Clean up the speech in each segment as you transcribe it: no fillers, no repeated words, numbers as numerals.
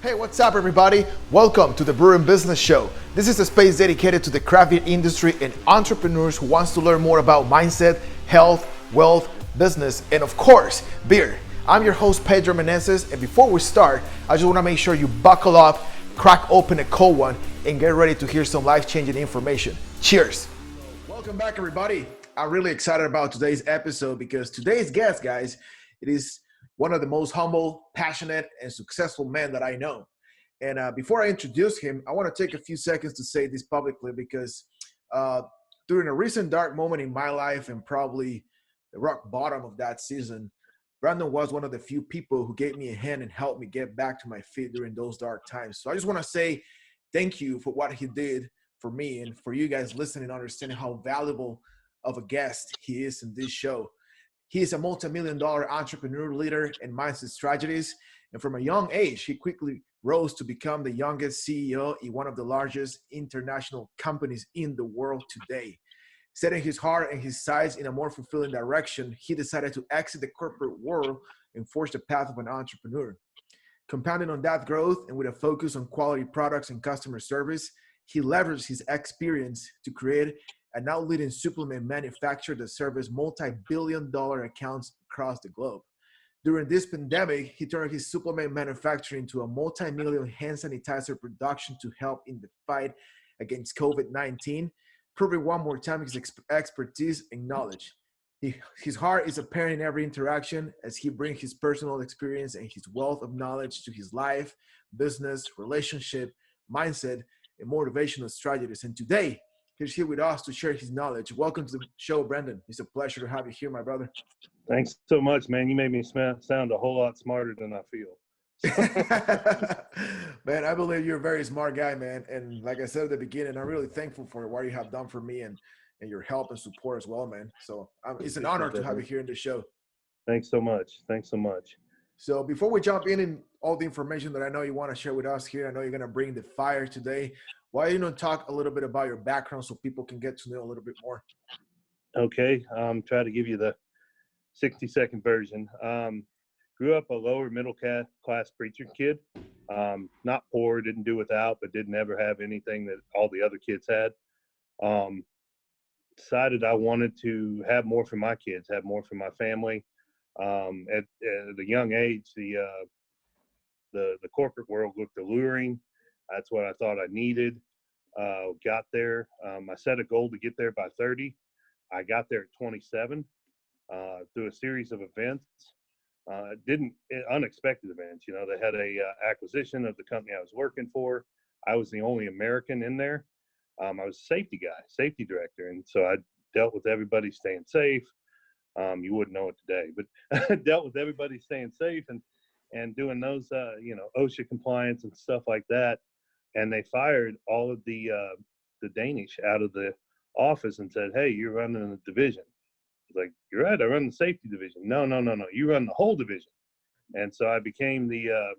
Hey, what's up, everybody? Welcome to the Brewing Business Show. This is a space dedicated to the craft beer industry and entrepreneurs who wants to learn more about mindset, health, wealth, business, and of course, beer. I'm your host, Pedro Menezes, and before we start, I just want to make sure you buckle up, crack open a cold one, and get ready to hear some life-changing information. Cheers. Welcome back, everybody. I'm really excited about today's episode because today's guest, guys, it is one of the most humble, passionate, and successful men that I know. And before I introduce him, I want to take a few seconds to say this publicly because during a recent dark moment in my life and probably the rock bottom of that season, Brandon was one of the few people who gave me a hand and helped me get back to my feet during those dark times. So I just want to say thank you for what he did for me and for you guys listening and understanding how valuable of a guest he is in this show. He is a multi-million-dollar entrepreneur, leader, and mindset strategist. And from a young age, he quickly rose to become the youngest CEO in one of the largest international companies in the world today. Setting his heart and his sights in a more fulfilling direction, he decided to exit the corporate world and forge the path of an entrepreneur. Compounding on that growth and with a focus on quality products and customer service, he leveraged his experience to create a now leading supplement manufacturer that serves multi-billion-dollar accounts across the globe. During this pandemic, he turned his supplement manufacturing into a multi-million hand sanitizer production to help in the fight against COVID-19, proving one more time his expertise and knowledge. His heart is apparent in every interaction as he brings his personal experience and his wealth of knowledge to his life, business, relationship, mindset, and motivational strategies. And today, he's here with us to share his knowledge. Welcome to the show, Brandon. It's a pleasure to have you here, my brother. Thanks so much, man. You made me sound a whole lot smarter than I feel. Man, I believe you're a very smart guy, man. And like I said at the beginning, I'm really thankful for what you have done for me and your help and support as well, man. So it's an honor to have you here in the show. Thanks so much. Thanks so much. So before we jump in all the information that I know you want to share with us here, I know you're going to bring the fire today. Why don't you talk a little bit about your background so people can get to know a little bit more? Okay. Try to give you the 60-second version. Grew up a lower middle class preacher kid. Not poor, didn't do without, but didn't ever have anything that all the other kids had. Decided I wanted to have more for my kids, have more for my family. At a young age, the corporate world looked alluring. That's what I thought I needed. Got there. I set a goal to get there by 30. I got there at 27 through a series of events. Unexpected events. You know, they had a acquisition of the company I was working for. I was the only American in there. I was a safety guy, safety director, and so I dealt with everybody staying safe. You wouldn't know it today, but I dealt with everybody staying safe and doing those, OSHA compliance and stuff like that. And they fired all of the Danish out of the office and said, "Hey, you're running the division." I was like, "You're right, I run the safety division." No, you run the whole division. And so I became the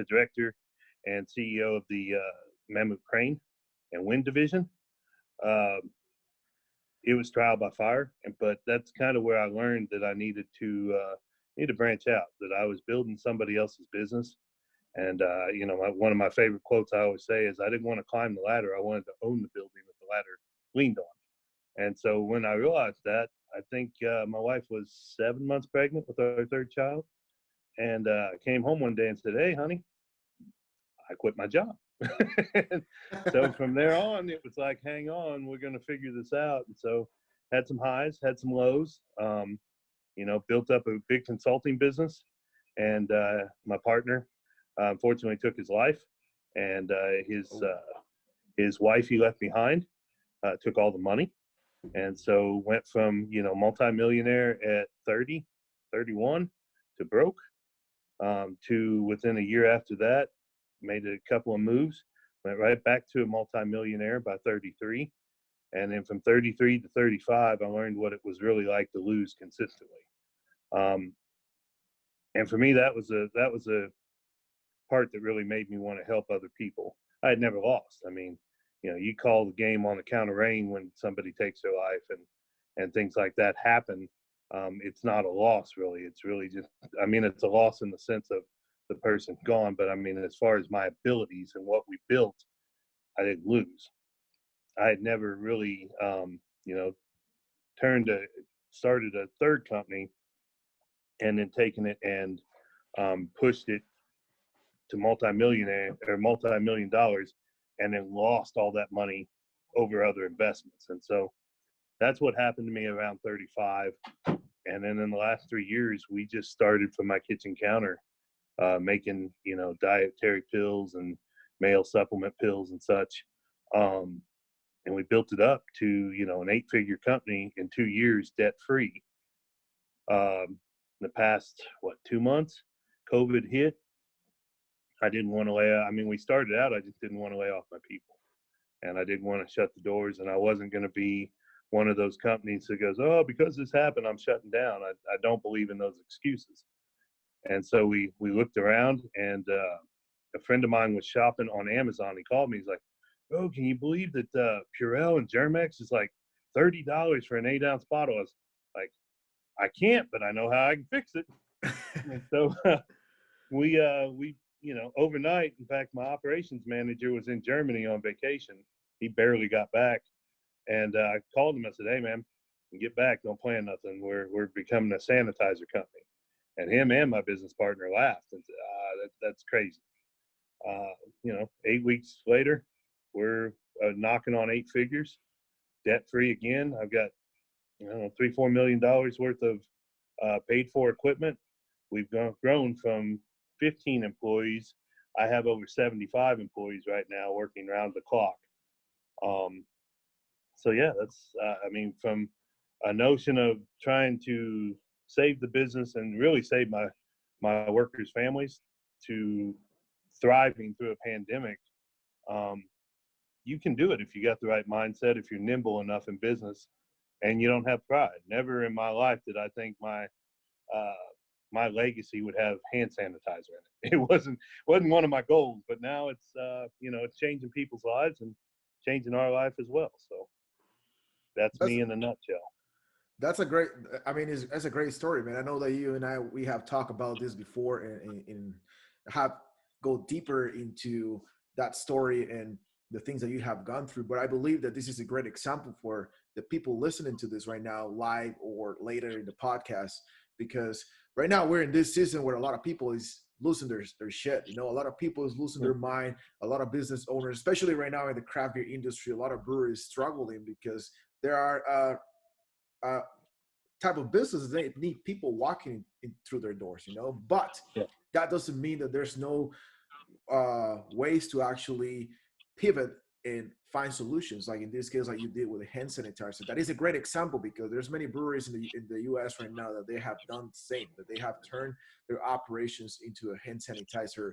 director and CEO of the Mammoth Crane and Wind division. It was trial by fire, but that's kind of where I learned that I needed to branch out, that I was building somebody else's business. And, one of my favorite quotes I always say is, I didn't want to climb the ladder. I wanted to own the building that the ladder leaned on. And so when I realized that, I think my wife was 7 months pregnant with our third child. And I came home one day and said, "Hey, honey, I quit my job." So from there on, it was like, hang on, we're going to figure this out. And so had some highs, had some lows, built up a big consulting business. And my partner, unfortunately, took his life. And his wife he left behind took all the money. And so went from, multimillionaire at 30, 31 to broke, to within a year after that, made a couple of moves, went right back to a multimillionaire by 33. And then from 33 to 35, I learned what it was really like to lose consistently. And for me, that was a part that really made me want to help other people. I had never lost. I mean, you call the game on the count of rain when somebody takes their life and things like that happen. It's not a loss, really. It's really just, it's a loss in the sense of the person gone. But I mean, as far as my abilities and what we built, I didn't lose. I had never really, you know, started a third company and then taken it and pushed it to multi-million dollars, and then lost all that money over other investments. And so that's what happened to me around 35. And then in the last 3 years, we just started from my kitchen counter, making, you know, dietary pills and male supplement pills and such. And we built it up to, you know, an 8-figure company in 2 years, debt free. The past, 2 months, COVID hit. I didn't want to I mean, we started out, I just didn't want to lay off my people. And I didn't want to shut the doors. And I wasn't going to be one of those companies that goes, oh, because this happened, I'm shutting down. I don't believe in those excuses. And so we looked around, and a friend of mine was shopping on Amazon. He called me. He's like, oh, can you believe that Purell and Germex is like $30 for an 8-ounce bottle? I was like, I can't, but I know how I can fix it. And so we, you know, overnight, in fact, my operations manager was in Germany on vacation. He barely got back. And I called him. I said, hey, man, get back. Don't plan nothing. We're becoming a sanitizer company. And him and my business partner laughed and said, that's crazy. You know, 8 weeks later, we're knocking on 8 figures, debt free again. I've got, you know, $3-4 million worth of paid for equipment. We've grown from 15 employees. I have over 75 employees right now working around the clock. So yeah, that's, I mean, from a notion of trying to save the business and really save my workers' families to thriving through a pandemic. You can do it if you got the right mindset, if you're nimble enough in business and you don't have pride. Never in my life did I think my legacy would have hand sanitizer in it. It wasn't one of my goals, but now it's, you know, it's changing people's lives and changing our life as well. So that's me in a nutshell. That's a great, I mean, that's a great story, man. I know that you and we have talked about this before and have go deeper into that story and the things that you have gone through. But I believe that this is a great example for the people listening to this right now, live or later in the podcast, because right now we're in this season where a lot of people is losing their shit. You know, a lot of people is losing their mind. A lot of business owners, especially right now in the craft beer industry, a lot of breweries struggling because there are type of businesses they need people walking in through their doors, you know. But that doesn't mean that there's no ways to actually pivot and find solutions. Like in this case, like you did with the hand sanitizer. That is a great example because there's many breweries in the U.S. right now that they have done the same. That they have turned their operations into a hand sanitizer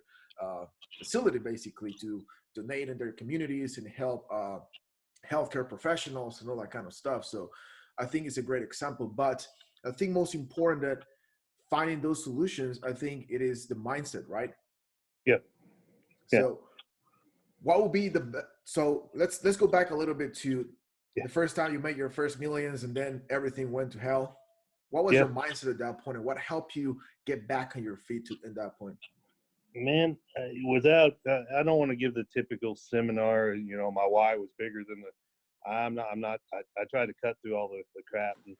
facility, basically to donate in their communities and help healthcare professionals and all that kind of stuff. So I think it's a great example, but I think most important that finding those solutions, I think it is the mindset, right? Yeah. So what would be so let's go back a little bit to the first time you made your first millions and then everything went to hell. What was your mindset at that point and what helped you get back on your feet at that point? Man, without, I don't want to give the typical seminar, you know, my why was bigger than I try to cut through all the crap. And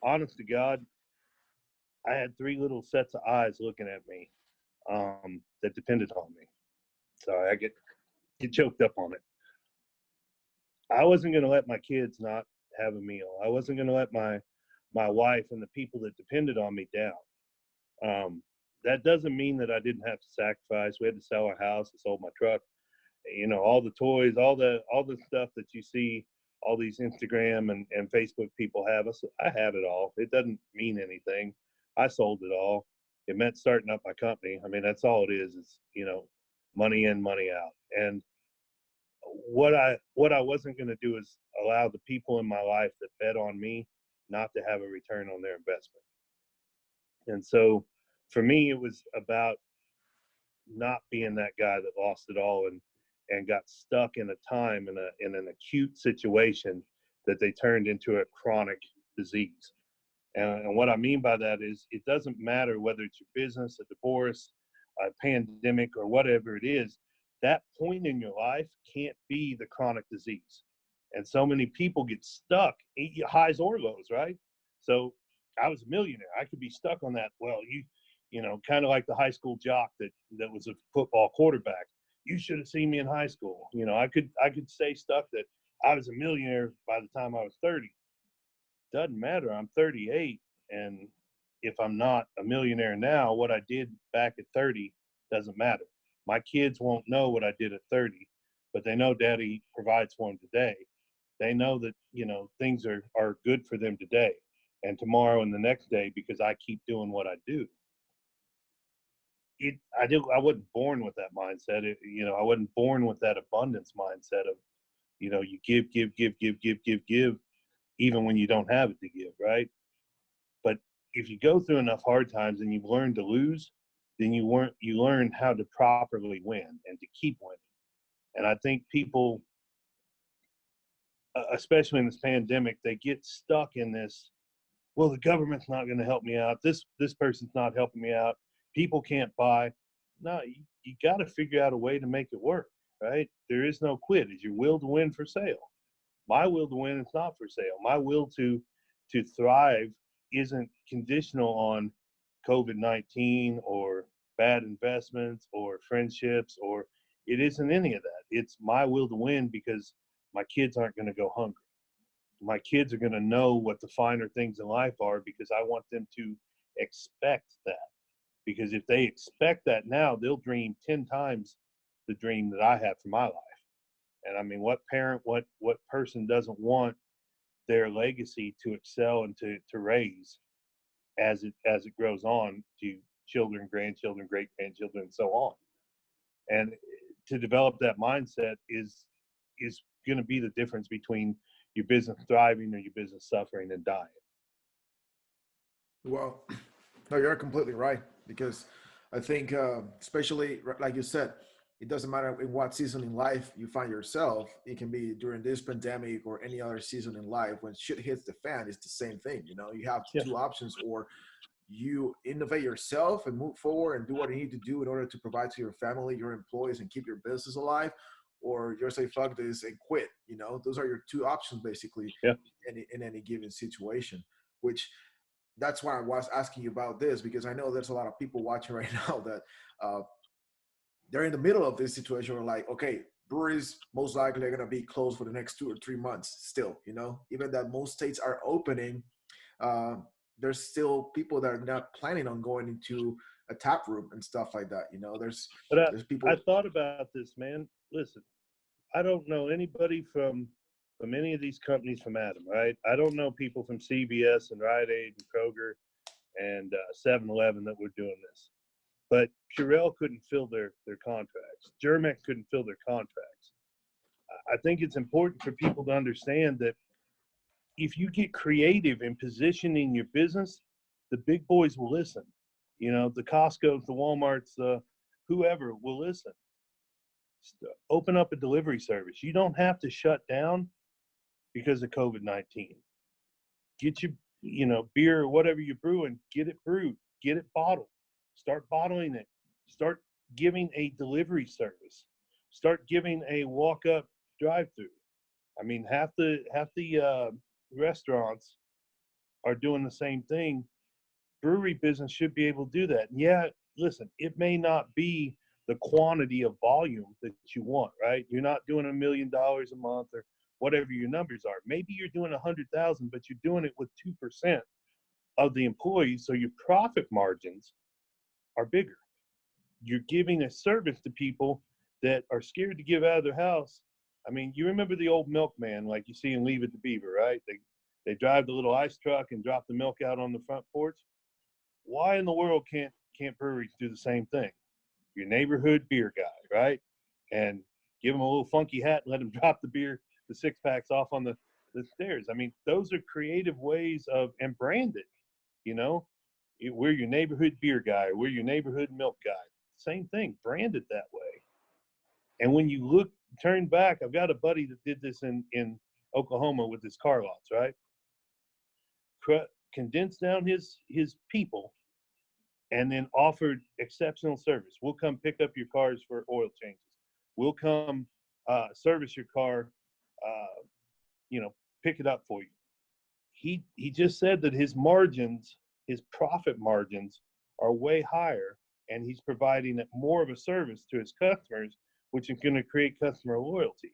honest to God, I had 3 little sets of eyes looking at me that depended on me. Sorry, I get choked up on it. I wasn't going to let my kids not have a meal. I wasn't going to let my wife and the people that depended on me down. That doesn't mean that I didn't have to sacrifice. We had to sell our house. I sold my truck. You know, all the toys, all the stuff that you see, all these Instagram and Facebook people have. I have it all. It doesn't mean anything. I sold it all. It meant starting up my company. I mean, that's all it is, you know, money in, money out. And what I wasn't going to do is allow the people in my life that bet on me not to have a return on their investment. And so for me, it was about not being that guy that lost it all and got stuck in a time in an acute situation that they turned into a chronic disease. And what I mean by that is it doesn't matter whether it's your business, a divorce, a pandemic or whatever it is, that point in your life can't be the chronic disease. And so many people get stuck, highs or lows, right? So I was a millionaire. I could be stuck on that. Well, kind of like the high school jock that was a football quarterback. You should have seen me in high school. I could stay stuck that I was a millionaire by the time I was 30. Doesn't matter. I'm 38, and if I'm not a millionaire now, what I did back at 30 doesn't matter. My kids won't know what I did at 30, but they know Daddy provides for them today. They know that things are good for them today and tomorrow and the next day because I keep doing what I do. I wasn't born with that mindset. I wasn't born with that abundance mindset of you give, even when you don't have it to give, right? But if you go through enough hard times and you've learned to lose, then you learn how to properly win and to keep winning. And I think people, especially in this pandemic, they get stuck in this. Well, the government's not going to help me out. This person's not helping me out. People can't buy. No, you got to figure out a way to make it work, right? There is no quit. Is your will to win for sale? My will to win is not for sale. My will to thrive isn't conditional on COVID-19 or bad investments or friendships, or it isn't any of that. It's my will to win because my kids aren't going to go hungry. My kids are going to know what the finer things in life are because I want them to expect that. Because if they expect that now, they'll dream 10 times the dream that I have for my life. And I mean, what parent, what person doesn't want their legacy to excel and to raise as it grows on to children, grandchildren, great grandchildren, and so on. And to develop that mindset is going to be the difference between your business thriving or your business suffering and dying. Well, no, you're completely right because I think, especially like you said, it doesn't matter in what season in life you find yourself. It can be during this pandemic or any other season in life. When shit hits the fan, it's the same thing. You have Yeah. two options: or you innovate yourself and move forward and do what you need to do in order to provide to your family, your employees, and keep your business alive, or you're say fuck this and quit. Those are your two options basically. Yeah. In any given situation, which that's why I was asking you about this, because I know there's a lot of people watching right now that they're in the middle of this situation where, like, okay, breweries most likely are going to be closed for the next 2 or 3 months still, even that most states are opening. uh, there's still people that are not planning on going into a tap room and stuff like that. There's people. I thought about this, man. Listen, I don't know anybody from any of these companies from Adam, right? I don't know people from CVS and Rite Aid and Kroger and 7-Eleven that were doing this. But Purell couldn't fill their contracts. Germex couldn't fill their contracts. I think it's important for people to understand that if you get creative in positioning your business, the big boys will listen. The Costco's, the Walmart's, whoever will listen. Open up a delivery service. You don't have to shut down because of COVID-19. Get your, beer or whatever you're brewing, get it brewed, get it bottled, start bottling it, start giving a delivery service, start giving a walk-up drive-through. I mean, half the restaurants are doing the same thing. Brewery business should be able to do that. And yeah, listen, it may not be the quantity of volume that you want, right? You're not doing $1 million a month or whatever your numbers are. Maybe you're doing 100,000, but you're doing it with 2% of the employees, so your profit margins are bigger. You're giving a service to people that are scared to give out of their house. I mean, you remember the old milkman, like you see in Leave It to Beaver, right? They drive the little ice truck and drop the milk out on the front porch. Why in the world can't breweries do the same thing? Your neighborhood beer guy, right? And give him a little funky hat and let him drop the beer, the 6-packs off on the stairs. I mean, those are creative ways of, and branded, we're your neighborhood beer guy, or we're your neighborhood milk guy. Same thing, branded that way. And when you turn back, I've got a buddy that did this in Oklahoma with his car lots, right? Condensed down his people and then offered exceptional service. We'll come pick up your cars for oil changes. We'll come service your car, uh, pick it up for you. He just said that his margins, his profit margins, are way higher, and he's providing more of a service to his customers, which is going to create customer loyalty.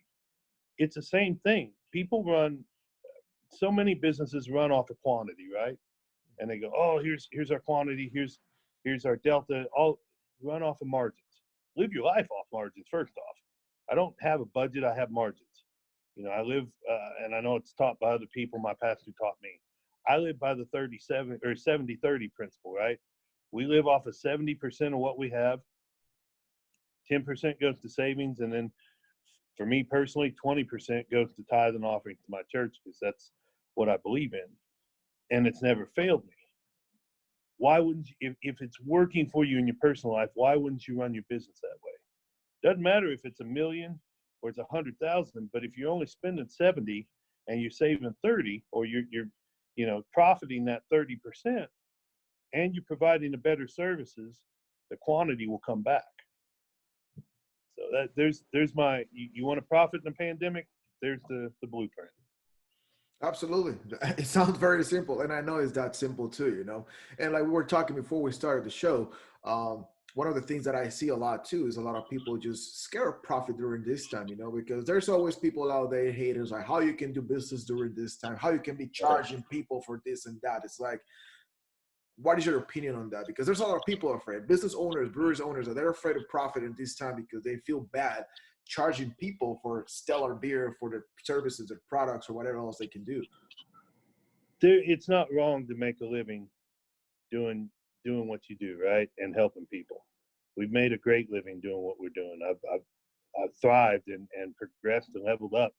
It's the same thing. People run so many businesses run off of quantity, right? And they go, oh, here's our quantity, here's our delta. All run off of margins. Live your life off margins. First off, I don't have a budget. I have margins. I live, and I know it's taught by other people. My pastor taught me. I live by the 37 or 70-30 principle, right? We live off of 70% of what we have. 10% goes to savings, and then for me personally, 20% goes to tithe and offering to my church, because that's what I believe in, and it's never failed me. Why wouldn't you, if it's working for you in your personal life, why wouldn't you run your business that way? Doesn't matter if it's $1 million or it's 100,000, but if you're only spending 70 and you're saving 30, or you're profiting that 30%, and you're providing the better services, the quantity will come back. So that there's my, you want to profit in a pandemic, there's the blueprint. Absolutely. It sounds very simple. And I know it's that simple too. And like we were talking before we started the show, one of the things that I see a lot too is a lot of people just scare of profit during this time, because there's always people out there, haters, like how you can do business during this time, how you can be charging people for this and that. It's like, what is your opinion on that? Because there's a lot of people afraid. Business owners, brewers owners, they're afraid of profit in this time because they feel bad charging people for stellar beer, for the services or products or whatever else they can do. It's not wrong to make a living doing what you do, right, and helping people. We've made a great living doing what we're doing. I've thrived and progressed and leveled up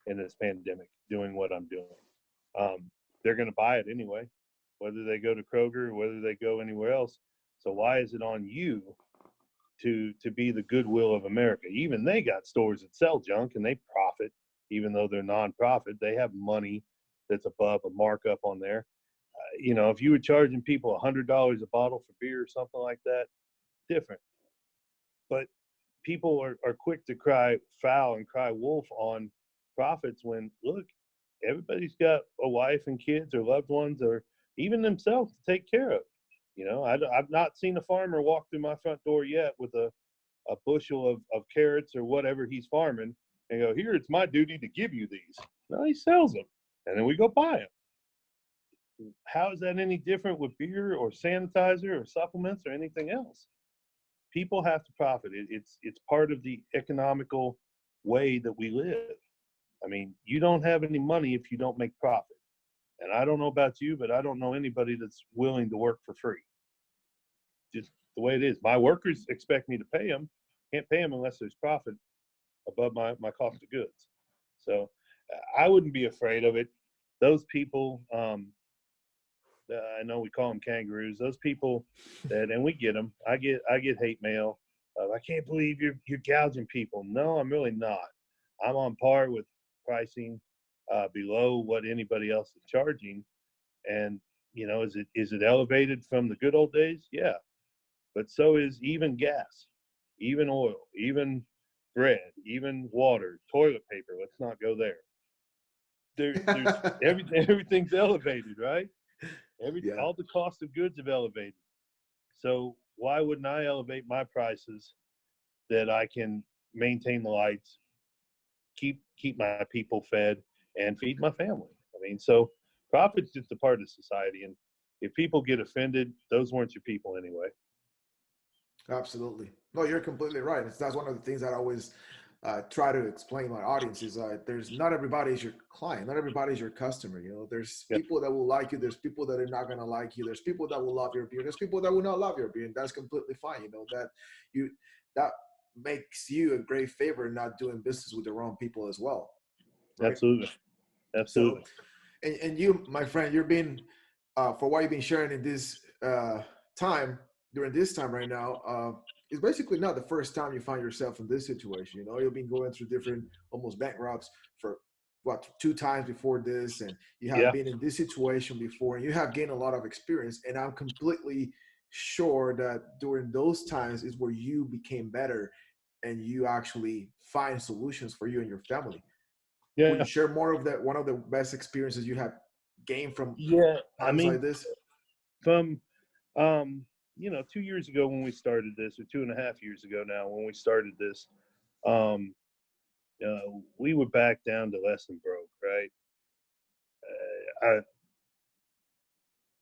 in this pandemic doing what I'm doing. They're going to buy it anyway, whether they go to Kroger or whether they go anywhere else. So why is it on you to be the goodwill of America? Even they got stores that sell junk and they profit, even though they're nonprofit. They have money that's above a markup on there. If you were charging people $100 a bottle for beer or something like that, different. But people are quick to cry foul and cry wolf on profits when, look, everybody's got a wife and kids or loved ones or even themselves to take care of. I've not seen a farmer walk through my front door yet with a bushel of carrots or whatever he's farming and go, here, it's my duty to give you these. No, he sells them, and then we go buy them. How is that any different with beer or sanitizer or supplements or anything else? People have to profit. It's part of the economical way that we live. I mean, you don't have any money if you don't make profit. And I don't know about you, but I don't know anybody that's willing to work for free. Just the way it is. My workers expect me to pay them. Can't pay them unless there's profit above my cost of goods. So I wouldn't be afraid of it. Those people, I know we call them kangaroos. Those people and we get them. I get hate mail. I can't believe you're gouging people. No, I'm really not. I'm on par with pricing below what anybody else is charging. And is it elevated from the good old days? Yeah, but so is even gas, even oil, even bread, even water, toilet paper. Let's not go there. There's everything's elevated, right? All the cost of goods have elevated. So why wouldn't I elevate my prices that I can maintain the lights, keep my people fed, and feed my family? I mean, so profit's just a part of society, and if people get offended, those weren't your people anyway. Absolutely. No, you're completely right. That's one of the things that I always try to explain to my audience is there's not everybody is your client, not everybody is your customer. There's people that will like you. There's people that are not going to like you. There's people that will love your beer. There's people that will not love your beer, and that's completely fine. That makes you a great favor not doing business with the wrong people as well. Right? Absolutely. So, and you, my friend, you're being for what you've been sharing in this time during this time right now. It's basically not the first time you find yourself in this situation. You've been going through different almost bankrupts for 2 times before this, and you have been in this situation before, and you have gained a lot of experience. And I'm completely sure that during those times is where you became better and you actually find solutions for you and your family. Could you Yeah, share more of that? One of the best experiences you have gained from yeah. I times like mean, this? from 2 years ago when we started this, or 2.5 years ago now when we started this, um, we were back down to less than broke, right?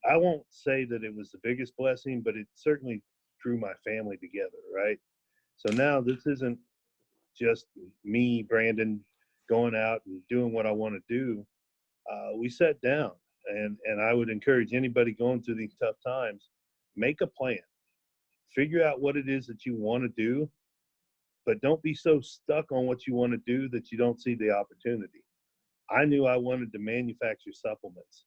I won't say that it was the biggest blessing, but it certainly drew my family together, right? So now this isn't just me, Brandon, going out and doing what I want to do. We sat down, and I would encourage anybody going through these tough times, make a plan, figure out what it is that you want to do, but don't be so stuck on what you want to do that you don't see the opportunity. I knew I wanted to manufacture supplements.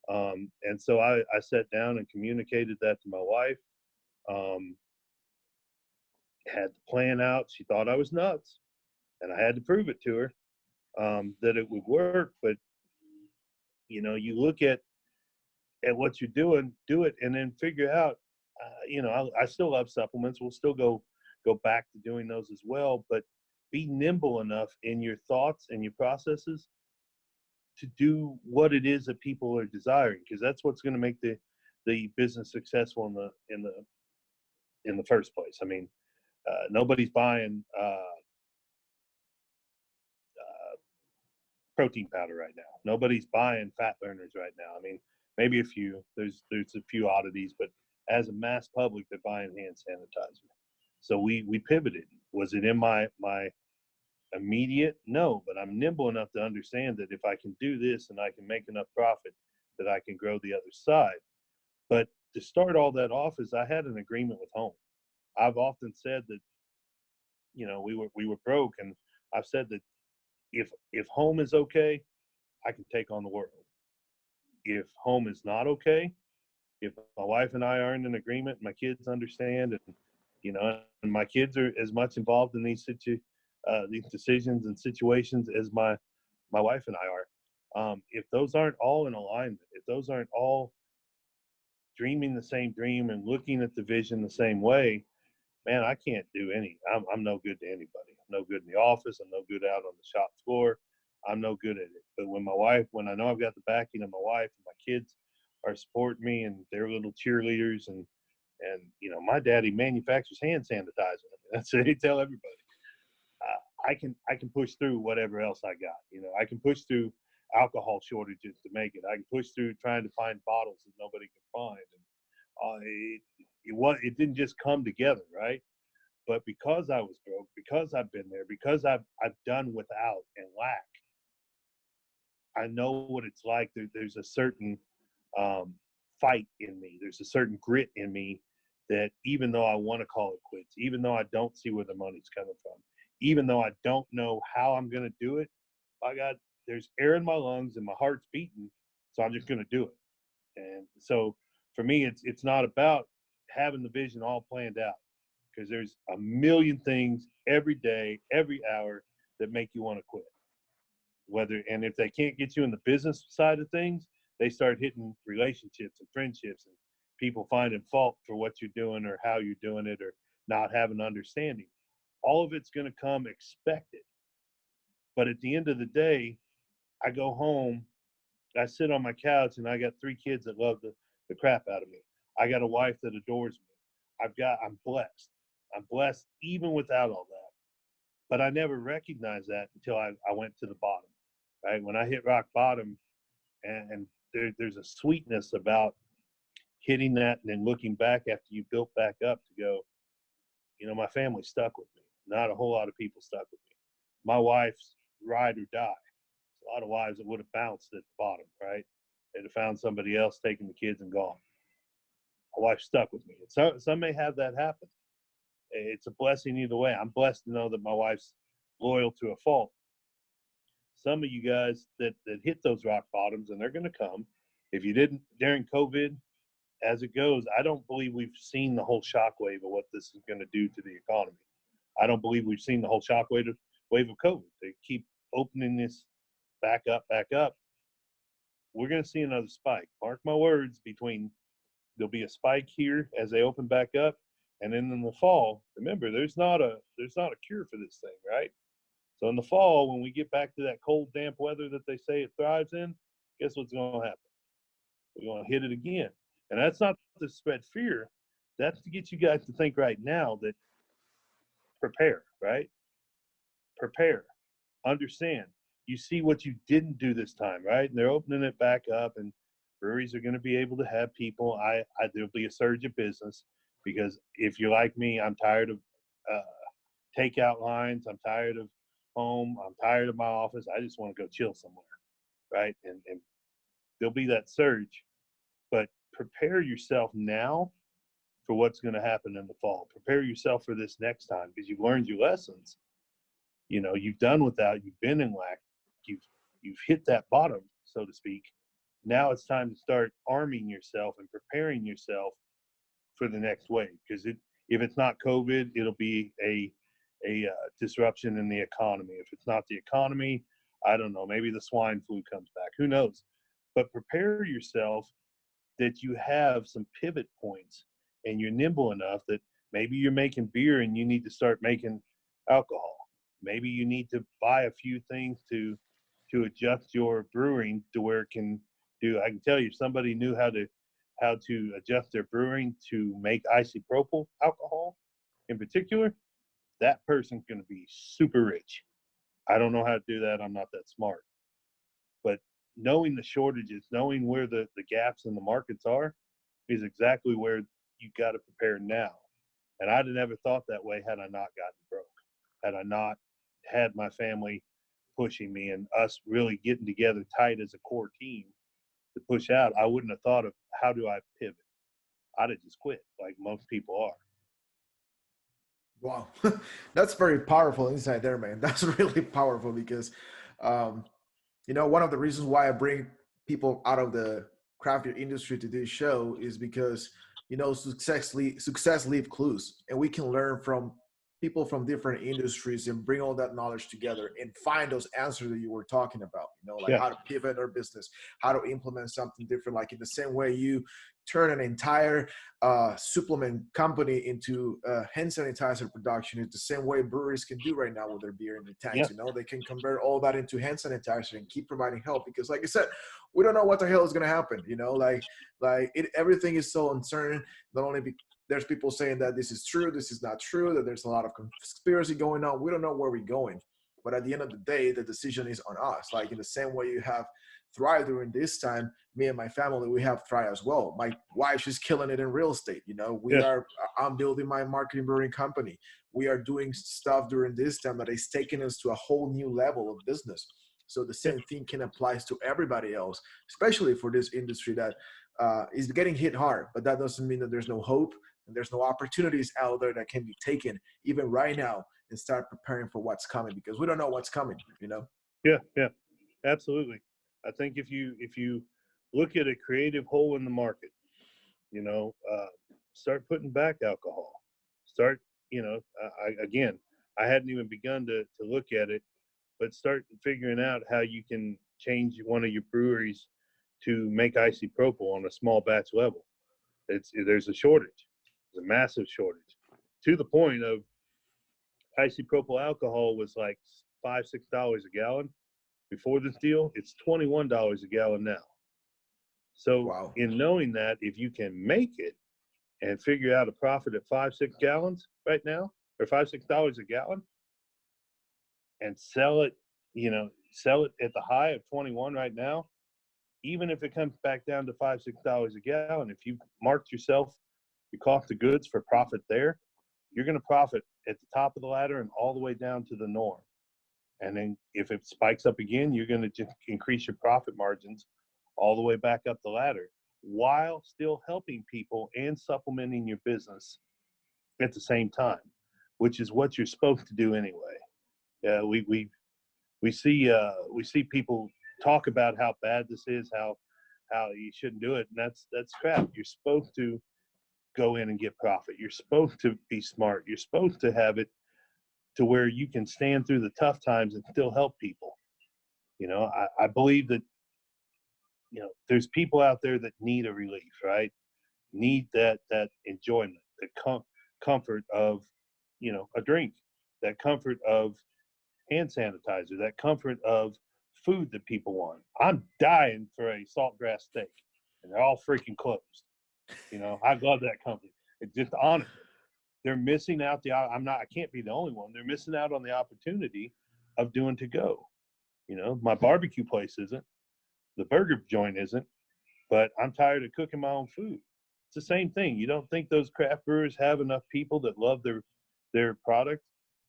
And so I sat down and communicated that to my wife, um, had the plan out. She thought I was nuts, and I had to prove it to her, that it would work. But, you look at what you're doing, do it, and then figure out, I still love supplements. We'll still go back to doing those as well, but be nimble enough in your thoughts and your processes to do what it is that people are desiring, because that's what's going to make the business successful in the first place. I mean, nobody's buying protein powder right now. Nobody's buying fat burners right now. I mean, maybe a few. There's a few oddities, but as a mass public, they're buying hand sanitizer. So we pivoted. Was it in my immediate? No, but I'm nimble enough to understand that if I can do this and I can make enough profit, that I can grow the other side. But to start all that off is I had an agreement with home. I've often said that, we were broke, and I've said that if home is okay, I can take on the world. If home is not okay, if my wife and I are in an agreement, my kids understand, and my kids are as much involved in these decisions and situations as my wife and I are. If those aren't all in alignment, if those aren't all dreaming the same dream and looking at the vision the same way, man, I can't do any. I'm no good to anybody. I'm no good in the office. I'm no good out on the shop floor. I'm no good at it. But when I know I've got the backing of my wife and my kids are supporting me and they're little cheerleaders, and my daddy manufactures hand sanitizer. That's what he tell everybody. I can push through whatever else I got. I can push through alcohol shortages to make it. I can push through trying to find bottles that nobody can find. And it didn't just come together, right? But because I was broke, because I've been there, because I've done without and lack, I know what it's like. There's a certain um, fight in me. There's a certain grit in me that even though I want to call it quits, even though I don't see where the money's coming from, even though I don't know how I'm going to do it, I got there's air in my lungs and my heart's beating, so I'm just going to do it. And so for me, it's not about having the vision all planned out, because there's a million things every day, every hour that make you want to quit. And if they can't get you in the business side of things, they start hitting relationships and friendships, and people finding fault for what you're doing or how you're doing it, or not having understanding. All of it's going to come expected. But at the end of the day, I go home, I sit on my couch, and I got three kids that love the crap out of me. I got a wife that adores me. I'm blessed. I'm blessed even without all that. But I never recognized that until I went to the bottom, right? When I hit rock bottom, and there's a sweetness about hitting that and then looking back after you built back up to go, my family stuck with me. Not a whole lot of people stuck with me. My wife's ride or die. A lot of wives that would have bounced at the bottom, right? They'd have found somebody else, taking the kids and gone. My wife stuck with me. Some may have that happen. It's a blessing either way. I'm blessed to know that my wife's loyal to a fault. Some of you guys that hit those rock bottoms, and they're going to come. If you didn't during COVID, as it goes, I don't believe we've seen the whole shockwave of what this is going to do to the economy. I don't believe we've seen the whole shockwave of COVID. They keep opening this back up. We're going to see another spike. Mark my words, between There'll be a spike here as they open back up, and then in the fall, remember, there's not a cure for this thing, right? So in the fall, when we get back to that cold, damp weather that they say it thrives in, guess what's going to happen? We're going to hit it again. And that's not to spread fear. That's to get you guys to think right now that prepare, right? Prepare. Understand. You see what you didn't do this time, right? And they're opening it back up, and breweries are going to be able to have people. There'll be a surge of business because if you're like me, I'm tired of takeout lines. I'm tired of home. I'm tired of my office. I just want to go chill somewhere, right? And there'll be that surge, but prepare yourself now for what's going to happen in the fall. Prepare yourself for this next time because you've learned your lessons. You know, you've done without, you've been in lack, you've hit that bottom, so to speak. Now it's time to start arming yourself and preparing yourself for the next wave. Because if it's not COVID, it'll be a disruption in the economy. If it's not the economy, I don't know, maybe the swine flu comes back. Who knows? But prepare yourself that you have some pivot points and you're nimble enough that maybe you're making beer and you need to start making alcohol. Maybe you need to buy a few things to adjust your brewing to where it can do. I can tell you, if somebody knew how to adjust their brewing to make isopropyl alcohol in particular, that person's going to be super rich. I don't know how to do that. I'm not that smart. But knowing the shortages, knowing where the gaps in the markets are, is exactly where you got to prepare now. And I'd have never thought that way had I not gotten broke, had I not had my family pushing me and us really getting together tight as a core team to push out. I wouldn't have thought of how do I pivot. I'd have just quit like most people are. Wow, that's very powerful insight there, man. That's really powerful because, one of the reasons why I bring people out of the craft beer industry to this show is because success leave clues, and we can learn from people from different industries and bring all that knowledge together and find those answers that you were talking about. Like Yeah. how to pivot our business, how to implement something different. Like in the same way you turn an entire supplement company into hand sanitizer production, it's the same way breweries can do right now with their beer in the tanks. Yeah. They can convert all that into hand sanitizer and keep providing help because, like I said, we don't know what the hell is going to happen. Everything is so uncertain. Not only there's people saying that this is true, this is not true, that there's a lot of conspiracy going on. We don't know where we're going. But at the end of the day, the decision is on us. Like in the same way you have thrived during this time, me and my family, we have thrived as well. My wife, she's killing it in real estate. I'm building my marketing brewing company. We are doing stuff during this time that is taking us to a whole new level of business. So the same thing can apply to everybody else, especially for this industry that is getting hit hard. But that doesn't mean that there's no hope and there's no opportunities out there that can be taken even right now and start preparing for what's coming because we don't know what's coming. Yeah, absolutely. I think if you look at a creative hole in the market, start putting back alcohol. Start, I hadn't even begun to look at it, but start figuring out how you can change one of your breweries to make isopropyl on a small batch level. There's a shortage. There's a massive shortage to the point of isopropyl alcohol was like $5-6 a gallon before this deal. It's $21 a gallon now. So Wow. in knowing that, if you can make it and figure out a profit at 5-6 gallons right now, or $5-6 a gallon, and sell it at the high of 21 right now, even if it comes back down to $5-6 a gallon, if you marked yourself your cost of goods for profit there, you're going to profit at the top of the ladder and all the way down to the norm. And then if it spikes up again, you're going to just increase your profit margins all the way back up the ladder while still helping people and supplementing your business at the same time, which is what you're supposed to do anyway. We see people talk about how bad this is, how you shouldn't do it, and that's crap. You're supposed to go in and get profit. You're supposed to be smart. You're supposed to have it to where you can stand through the tough times and still help people. I believe that there's people out there that need a relief, right? need that enjoyment, the comfort of, a drink, that comfort of hand sanitizer, that comfort of food that people want. I'm dying for a saltgrass steak, and they're all freaking closed. I love that comfort. It's just honestly, they're missing out. I can't be the only one. They're missing out on the opportunity of doing to go. My barbecue place isn't, the burger joint isn't, but I'm tired of cooking my own food. It's the same thing. You don't think those craft brewers have enough people that love their product,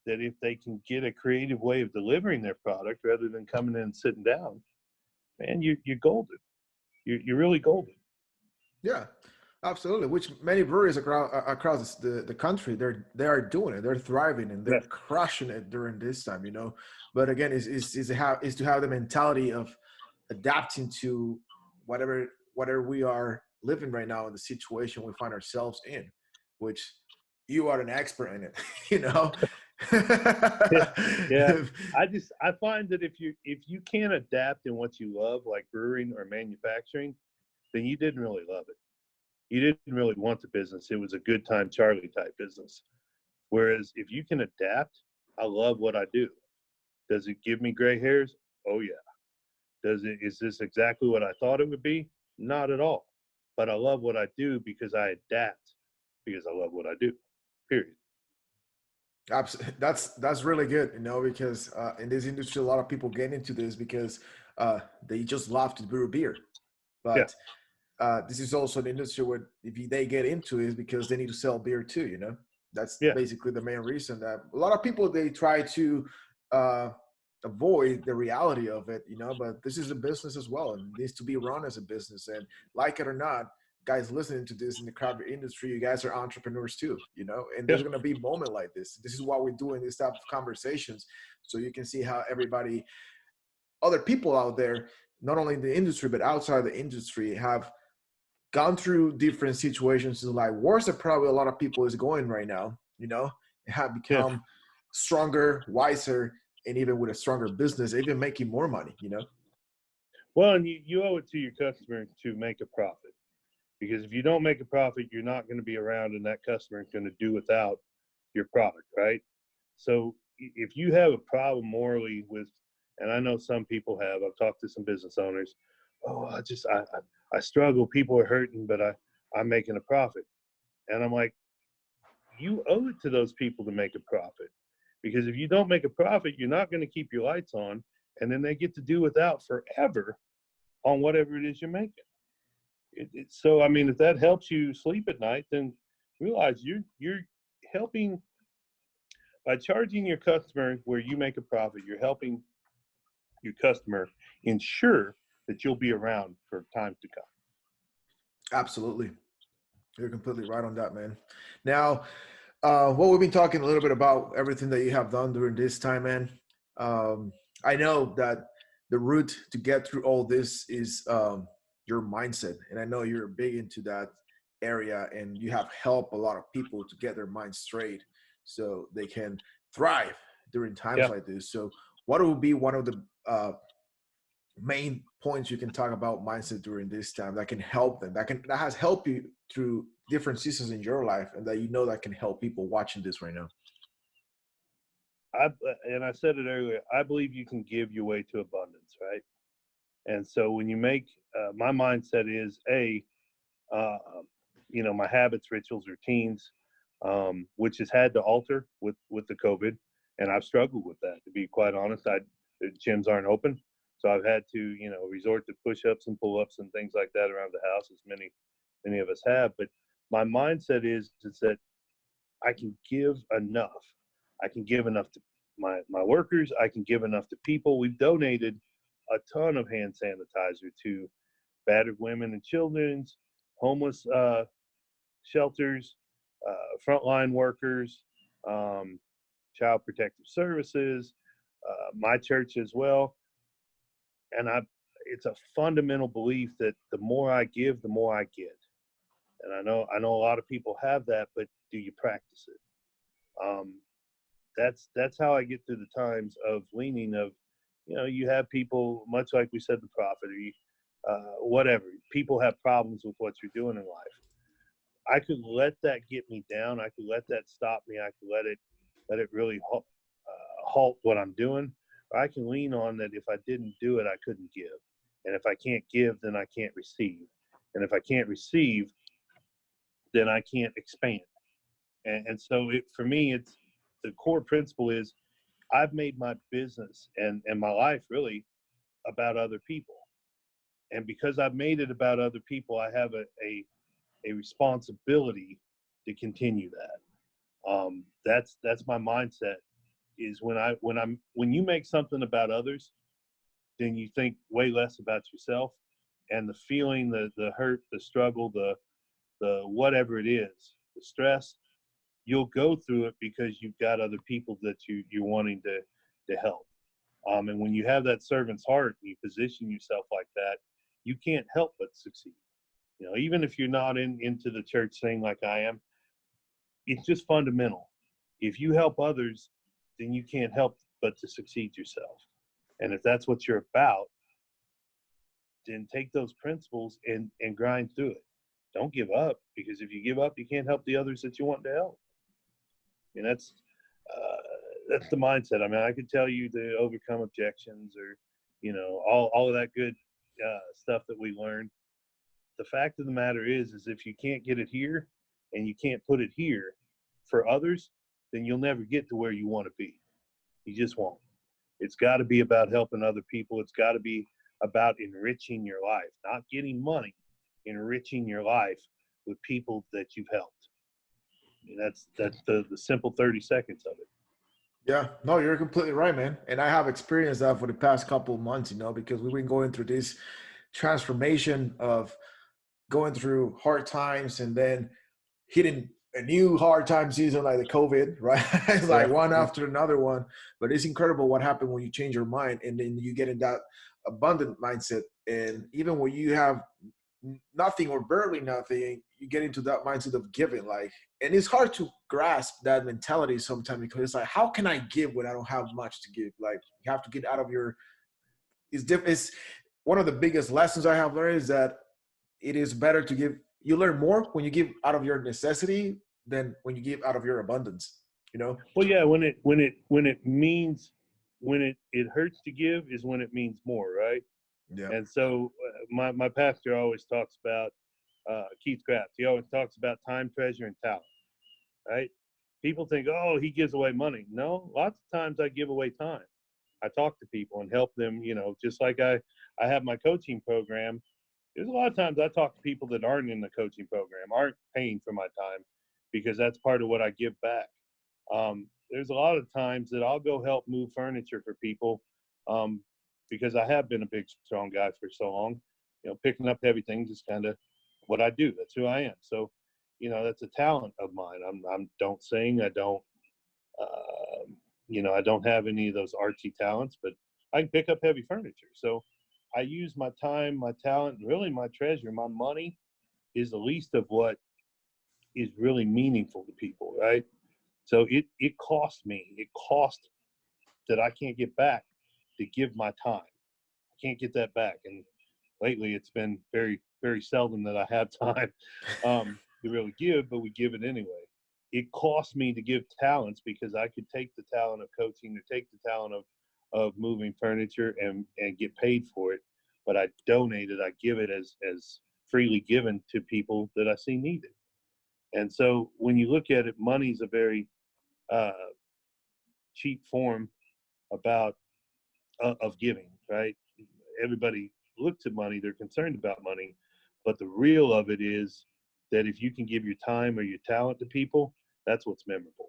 that if they can get a creative way of delivering their product rather than coming in and sitting down, man, you're golden. You're really golden. Yeah, absolutely. Which many breweries across the country, they are doing it. They're thriving and they're Yes. crushing it during this time. But again, is to have the mentality of adapting to whatever we are living right now in the situation we find ourselves in, which you are an expert in it. you know. Yeah. I find that if you can't adapt in what you love, like brewing or manufacturing, then you didn't really love it. You didn't really want the business. It was a good time Charlie type business. Whereas if you can adapt, I love what I do. Does it give me gray hairs? Oh yeah. Is this exactly what I thought it would be? Not at all. But I love what I do because I adapt because I love what I do. Period. That's really good, because in this industry, a lot of people get into this because they just love to brew beer. Yeah. But this is also an industry where if they get into it, because they need to sell beer too. That's Yeah. basically the main reason that a lot of people, they try to uh, avoid the reality of it, but this is a business as well, and it needs to be run as a business. And like it or not, guys listening to this in the craft beer industry, you guys are entrepreneurs too, and Yeah. there's going to be a moment like this. This is why we're doing this type of conversations, so you can see how everybody, other people out there, not only in the industry but outside the industry, have gone through different situations in life, worse than probably a lot of people is going right now, and have Yeah. become stronger, wiser, and even with a stronger business, even making more money. Well, and you owe it to your customer to make a profit. Because if you don't make a profit, you're not going to be around, and that customer is going to do without your product, right? So if you have a problem morally with, and I know some people have, I've talked to some business owners, oh, I struggle, people are hurting, but I'm making a profit. And I'm like, you owe it to those people to make a profit. Because if you don't make a profit, you're not going to keep your lights on, and then they get to do without forever on whatever it is you're making. So, I mean, if that helps you sleep at night, then realize you're helping by charging your customer where you make a profit. You're helping your customer ensure that you'll be around for time to come. Absolutely. You're completely right on that, man. Now, what we've been talking a little bit about everything that you have done during this time, man. I know that the route to get through all this is your mindset, and I know you're big into that area, and you have helped a lot of people to get their mind straight so they can thrive during times Yeah. like this. So, what would be one of the main points you can talk about mindset during this time that can help them, that has helped you through different seasons in your life, and that can help people watching this right now? And I said it earlier, I believe you can give your way to abundance, right? And so when you make, my mindset is uh, my habits, rituals, routines, which has had to alter with the COVID, and I've struggled with that, to be quite honest. The gyms aren't open, so I've had to resort to push-ups and pull-ups and things like that around the house, as many of us have. But my mindset is that I can give enough. I can give enough to my workers. I can give enough to people. We've donated a ton of hand sanitizer to battered women and children's, homeless shelters, frontline workers, um, child protective services, my church as well. And it's a fundamental belief that the more I give, the more I get. And I know a lot of people have that, but do you practice it? Um, that's how I get through the times of leaning of, you have people, much like we said, the prophet, or whatever. People have problems with what you're doing in life. I could let that get me down. I could let that stop me. I could let it really halt what I'm doing. Or I can lean on that. If I didn't do it, I couldn't give. And if I can't give, then I can't receive. And if I can't receive, then I can't expand. And so for me, it's the core principle is I've made my business and my life really about other people. And because I've made it about other people, I have a responsibility to continue that. That's my mindset. Is when you make something about others, then you think way less about yourself, and the feeling, the hurt, the struggle, the whatever it is, the stress, you'll go through it because you've got other people that you're wanting to help. And when you have that servant's heart and you position yourself like that, you can't help but succeed. Even if you're not into the church thing like I am, it's just fundamental. If you help others, then you can't help but to succeed yourself. And if that's what you're about, then take those principles and grind through it. Don't give up, because if you give up, you can't help the others that you want to help. And that's the mindset. I mean, I could tell you to overcome objections, or all of that good stuff that we learned. The fact of the matter is if you can't get it here and you can't put it here for others, then you'll never get to where you want to be. You just won't. It's got to be about helping other people. It's got to be about enriching your life, not getting money, enriching your life with people that you've helped. I mean, that's the simple 30 seconds of it. Yeah, no, you're completely right, man. And I have experienced that for the past couple of months, because we've been going through this transformation of going through hard times and then hitting a new hard time season like the COVID, right? It's Yeah. like one after another one. But it's incredible what happened when you change your mind and then you get in that abundant mindset. And even when you have nothing or barely nothing, you get into that mindset of giving. And it's hard to grasp that mentality sometimes, because it's like, how can I give when I don't have much to give? Like, you have to get out of your. It's one of the biggest lessons I have learned is that it is better to give. You learn more when you give out of your necessity than when you give out of your abundance. Well, yeah, when it means, when it hurts to give is when it means more, right? Yeah. And so my pastor always talks about Keith Craft. He always talks about time, treasure, and talent, right? People think, oh, he gives away money. No, lots of times I give away time. I talk to people and help them, just like I have my coaching program. There's a lot of times I talk to people that aren't in the coaching program, aren't paying for my time, because that's part of what I give back. There's a lot of times that I'll go help move furniture for people, because I have been a big, strong guy for so long. Picking up heavy things is kind of what I do. That's who I am. So, that's a talent of mine. I don't sing. I don't, I don't have any of those artsy talents, but I can pick up heavy furniture. So I use my time, my talent, and really my treasure. My money is the least of what is really meaningful to people, right? So it cost me. It cost that I can't get back to give my time. I can't get that back. And lately it's been very, very seldom that I have time to really give, but we give it anyway. It cost me to give talents, because I could take the talent of coaching or take the talent of moving furniture and get paid for it. But I donate it. I give it as freely given to people that I see needed. And so when you look at it, money's a very uh, cheap form about of giving, right? Everybody looks at money, they're concerned about money, but the real of it is that if you can give your time or your talent to people, that's what's memorable.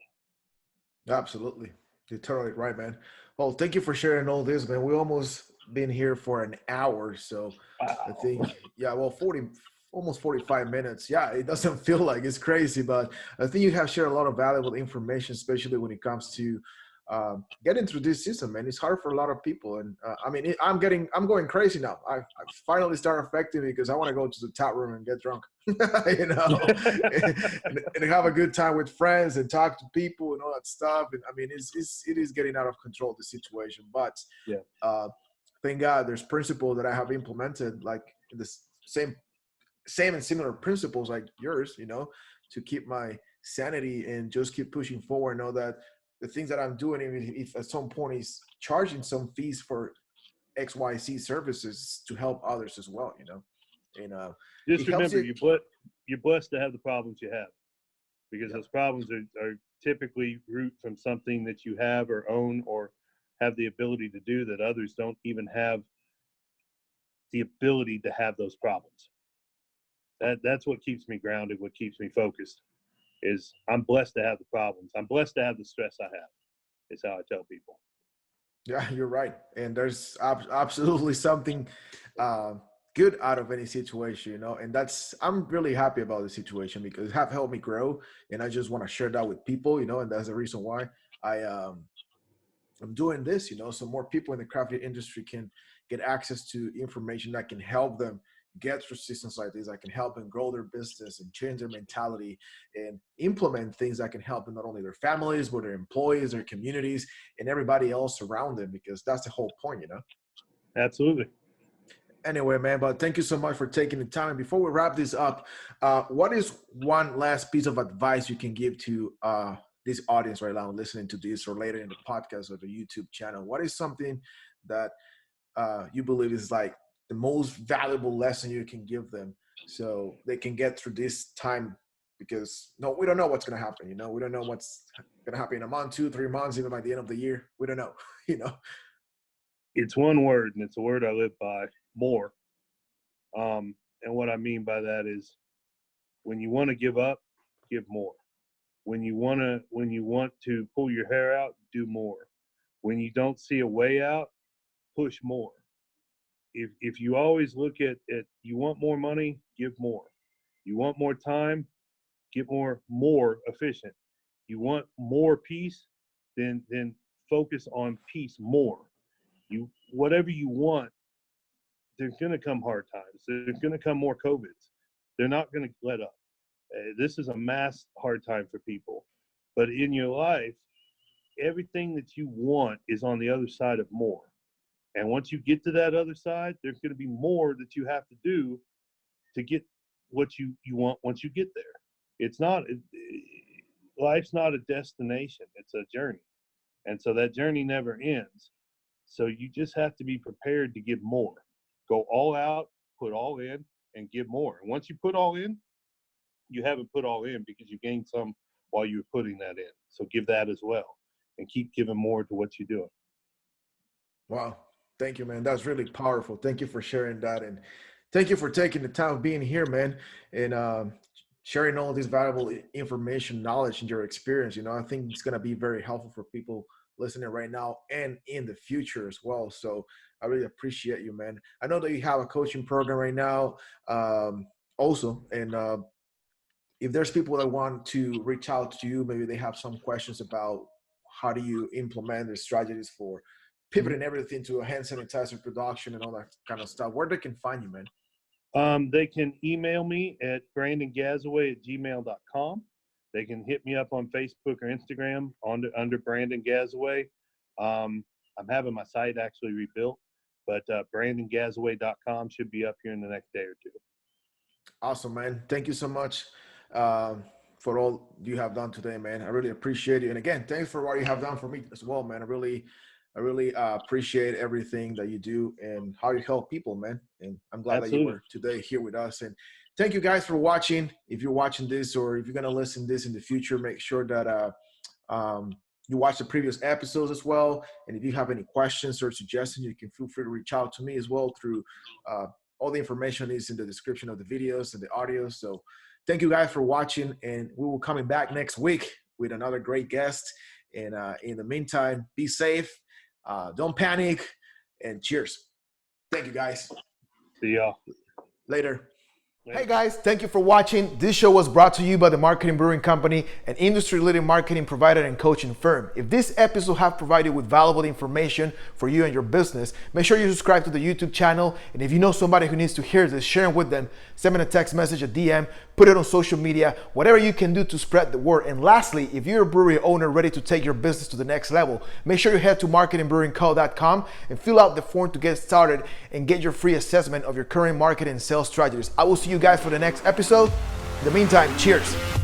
Absolutely. You're totally right, man. Well, thank you for sharing all this, man. We almost been here for an hour. So I Wow. think, yeah, well, 40, almost 45 minutes. Yeah, it doesn't feel like it's crazy, but I think you have shared a lot of valuable information, especially when it comes to getting through this system, man. It's hard for a lot of people. And I mean, I'm going crazy now. I finally start affecting me because I want to go to the tap room and get drunk, and have a good time with friends and talk to people and all that stuff. And I mean, it is getting out of control, the situation. But Yeah. thank God there's principle that I have implemented, like in the same same and similar principles like yours, to keep my sanity and just keep pushing forward. Know that the things that I'm doing, even if at some point is charging some fees for XYZ services, to help others as well, and Just it helps remember, you. you're blessed to have the problems you have, because Yeah, those problems are typically root from something that you have or own or have the ability to do that others don't even have the ability to have those problems. That's what keeps me grounded, what keeps me focused, is I'm blessed to have the problems. I'm blessed to have the stress I have, is how I tell people. yeah, you're right. And there's absolutely something uh, good out of any situation, and I'm really happy about the situation because it have helped me grow, and I just want to share that with people, and that's the reason why I I'm doing this, so more people in the craft beer industry can get access to information that can help them get through systems like this, that can help them grow their business and change their mentality and implement things that can help them, not only their families, but their employees, their communities, and everybody else around them, because that's the whole point. Absolutely. Anyway, man, but thank you so much for taking the time. Before we wrap this up, what is one last piece of advice you can give to this audience right now listening to this, or later in the podcast or the YouTube channel? What is something that you believe is like the most valuable lesson you can give them so they can get through this time? Because no, we don't know what's going to happen. We don't know what's going to happen in a month, 2-3 months, even by the end of the year. We don't know. It's one word, and it's a word I live by: more. And what I mean by that is, when you want to give up, give more. When you want to pull your hair out, do more. When you don't see a way out, push more. If you always look at you want more money, give more. You want more time, get more efficient. You want more peace, then focus on peace more. Whatever you want, there's going to come hard times. There's going to come more COVIDs. They're not going to let up. This is a mass hard time for people. But in your life, everything that you want is on the other side of more. And once you get to that other side, there's going to be more that you have to do to get what you want once you get there. Life's not a destination, it's a journey. And so that journey never ends. So you just have to be prepared to give more. Go all out, put all in, and give more. And once you put all in, you haven't put all in because you gained some while you were putting that in. So give that as well, and keep giving more to what you're doing. Wow. Thank you, man. That's really powerful. Thank you for sharing that. And thank you for taking the time of being here, man, and sharing all this valuable information, knowledge, and your experience. I think it's going to be very helpful for people listening right now and in the future as well. So I really appreciate you, man. I know that you have a coaching program right now also. And if there's people that want to reach out to you, maybe they have some questions about how do you implement the strategies for pivoting everything to a hand sanitizer production and all that kind of stuff, where they can find you, man? They can email me at brandongazaway@gmail.com. They can hit me up on Facebook or Instagram under Brandon Gazaway. I'm having my site actually rebuilt, but brandongazaway.com should be up here in the next day or two. Awesome, man. Thank you so much for all you have done today, man. I really appreciate it. And again, thanks for what you have done for me as well, man. I really appreciate everything that you do and how you help people, man. And I'm glad that you were today here with us. And thank you guys for watching. If you're watching this, or if you're going to listen to this in the future, make sure that you watch the previous episodes as well. And if you have any questions or suggestions, you can feel free to reach out to me as well through all the information is in the description of the videos and the audio. So thank you guys for watching, and we will be coming back next week with another great guest. And in the meantime, be safe. Don't panic, and cheers. Thank you, guys. See y'all later. Hey guys, thank you for watching. This show was brought to you by the Marketing Brewing Company, an industry-leading marketing provider and coaching firm. If this episode have provided with valuable information for you and your business, make sure you subscribe to the YouTube channel. And if you know somebody who needs to hear this, share it with them. Send me a text message, a DM, put it on social media, whatever you can do to spread the word. And lastly, if you're a brewery owner ready to take your business to the next level, make sure you head to marketingbrewingco.com and fill out the form to get started and get your free assessment of your current marketing and sales strategies. I will see you guys for the next episode. In the meantime, cheers.